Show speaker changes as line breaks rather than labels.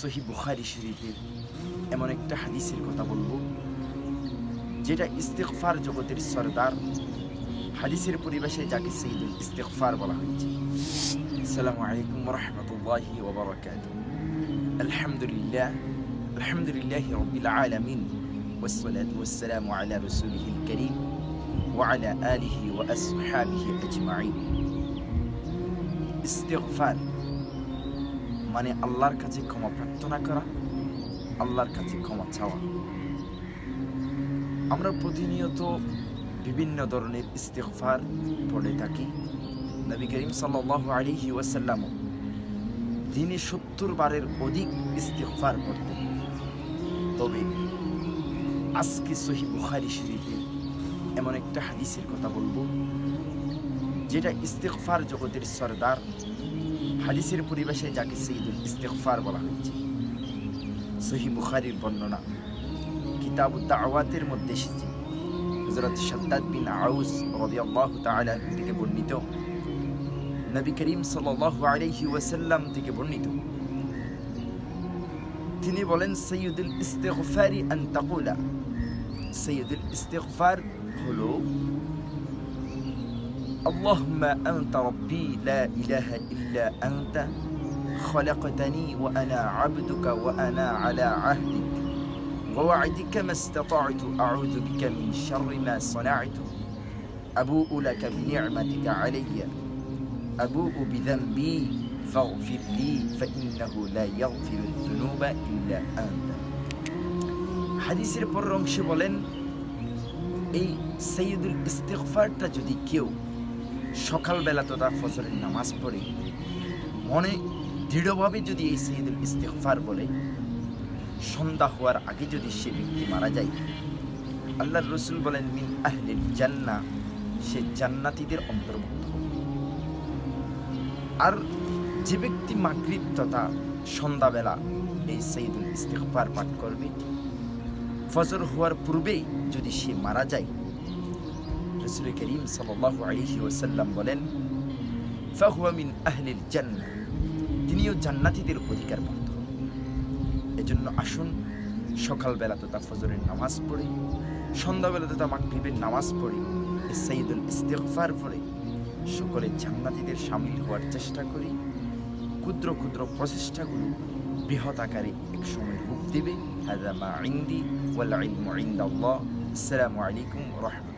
সহিহ বুখারী শরীফের এমন একটা হাদিসের কথা বলবো যেটা ইস্তিগফার জগতের সরদার। হাদিসের পরিবেশে যাকে সাইয়্যিদুল ইস্তিগফার বলা হয়েছে। আসসালামু আলাইকুম ওয়া রাহমাতুল্লাহি ওয়া বারাকাতুহু। আলহামদুলিল্লাহি রাব্বিল আলামিন ওয়াসসালাতু ওয়াসসালামু আলা রাসূলিহিল কারীম ওয়া আলা আলিহি ওয়া আসহাবিহি আজমাইন। ইস্তিগফার মানে আল্লাহর কাছে ক্ষমা প্রার্থনা করা, আল্লাহর কাছে ক্ষমা চাওয়া। আমরা প্রতিনিয়ত বিভিন্ন ধরনের ইস্তিগফার পড়ে থাকি। নবী করিম সাল্লাল্লাহু আলাইহি ওয়াসাল্লাম দিনে ৭০ বারের অধিক ইস্তিগফার পড়তেন। তবে আজকে সহিহ বুখারী শরীফের এমন একটা হাদিসের কথা বলবো যেটা ইস্তিগফার জগতের সরদার। হাদিসের পরিবেশে যাকে সাইয়্যিদুল ইস্তিগফার বলা হয়েছে। সহিহ বুখারীর বর্ণনা কিতাবুদ দাওয়াতের মধ্যে এসেছে। হযরত শাদ্দাদ বিন আউস রাদিয়াল্লাহু তাআলা থেকে বর্ণিত, নবী করিম সাল্লাল্লাহু আলাইহি ওয়াসাল্লাম থেকে বর্ণিত, তিনি বলেন, সাইয়্যিদুল ইস্তিগফারি আন তাকুলা, সাইয়্যিদুল ইস্তিগফার হলো আল্লাহুম্মা আনতা রাব্বি লা ইলাহা ইল্লা আনতা খলাকতানি ওয়া আনা আবদুকা ওয়া আনা আলা আহদিক ওয়া ওয়া'দিকা মাস্তাতা'তু আউযু বিকা মিন শাররি মা সানা'তু আবু'ু লাকা বিনি'মাতিকা আলাইয়া আবু'ু বিযানবি ফাগফির লি ফাইন্নাহু লা ইয়াগফিরুয যুনুবা ইল্লা আনতা। হাদিসের পরের অংশে বলেন, এই সাইয়্যিদুল ইস্তিগফারটা যদি কেউ সকালবেলা তথা ফজরের নামাজ পড়ে মনে দৃঢ়ভাবে যদি এই সাইয়্যিদুল ইস্তিগফার বলে, সন্ধ্যা হওয়ার আগে যদি সে ব্যক্তি মারা যায়, আল্লাহর রাসূল বলেন, মিন আহলিল জান্নাহ, সে জান্নাতীদের অন্তর্ভুক্ত হবে। আর যে ব্যক্তি মাগরিব তথা সন্ধ্যাবেলা এই সাইয়্যিদুল ইস্তিগফার পাঠ করবে, ফজর হওয়ার পূর্বেই যদি সে মারা যায়, রাসূল করিম সাল্লাল্লাহু আলাইহি ওয়াসাল্লাম বলেন, ফাহুয়া মিন আহলিল জান্নাহ, তিনিও জান্নাতীদের অধিকারপ্রাপ্ত। এজন্য আসুন সকালবেলা তথা ফজরের নামাজ পড়ে, সন্ধ্যাবেলা তথা মাগরিবের নামাজ পড়ে, এই সাইয়্যিদুল ইস্তিগফার পড়ে সকলে জান্নাতীদের শামিল হওয়ার চেষ্টা করি। ক্ষুদ্র ক্ষুদ্র প্রচেষ্টাগুলো বৃহৎ আকারে এক সময় রূপ দেবে। হাযা মা ইনদি ওয়াল ইলমু ইনদাল্লাহ। আসসালামু আলাইকুম ওয়া রাহমাতুল্লাহ।